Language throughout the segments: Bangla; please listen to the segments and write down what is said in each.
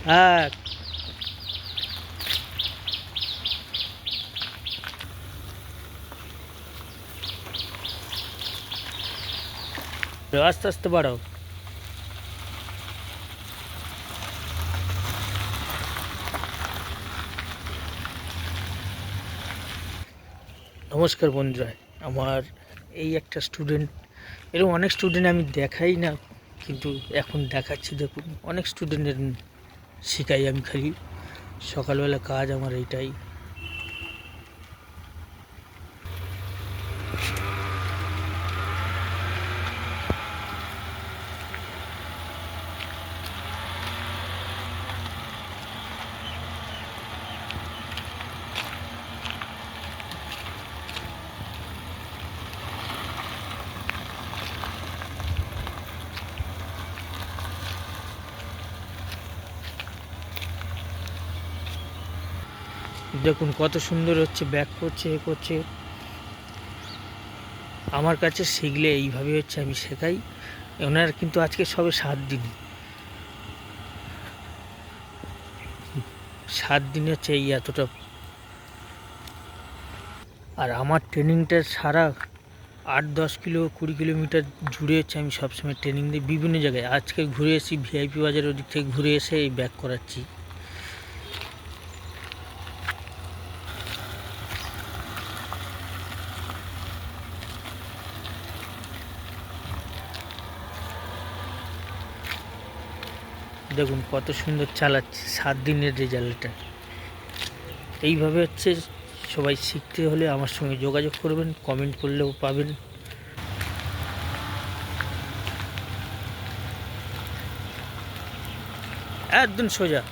হ্যাঁ, আস্তে আস্তে বাড়াও। নমস্কার বন্ধুরা, আমার এই একটা স্টুডেন্ট, এরকম অনেক স্টুডেন্ট আমি দেখাই না, কিন্তু এখন দেখাচ্ছি। দেখুন, অনেক স্টুডেন্টের শেখাই আমি, খালি সকালবেলা কাজ আমার এইটাই। দেখুন কত সুন্দর হচ্ছে, ব্যাক করছে, এ করছে। আমার কাছে শিখলে এইভাবে হচ্ছে, আমি শেখাই। ওনার কিন্তু আজকে সবে 7 দিন, 7 দিন হচ্ছে এই এতটা। আর আমার ট্রেনিংটা সারা 8-10 কিলো 20 কিলোমিটার জুড়ে হচ্ছে, আমি সবসময় ট্রেনিং দিই বিভিন্ন জায়গায়। আজকে ঘুরে এসেছি ভিআইপি বাজারের ওদিক থেকে, ঘুরে এসে এই ব্যাক করাচ্ছি। দেখুন কত সুন্দর চালাচ্ছে, 7 দিনের রেজাল্টটা। এইভাবে হচ্ছে সবাই শিখতে হলে আমার সঙ্গে যোগাযোগ করবেন, কমেন্ট করলেও পাবেন। একদম সোজা।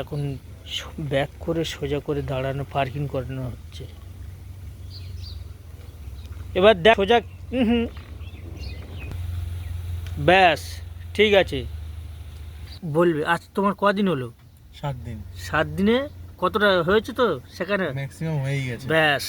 এখন ব্যাক করে সোজা করে দাঁড়ানো, পার্কিং করানো হচ্ছে। এবার দেখ সোজা। হুম, ব্যাস, ঠিক আছে। বলবে আজ তোমার কদিন হলো? 7 দিন। 7 দিনে কতটা হয়েছে তো সেখানে? ম্যাক্সিমাম হয়ে গেছে। ব্যাস।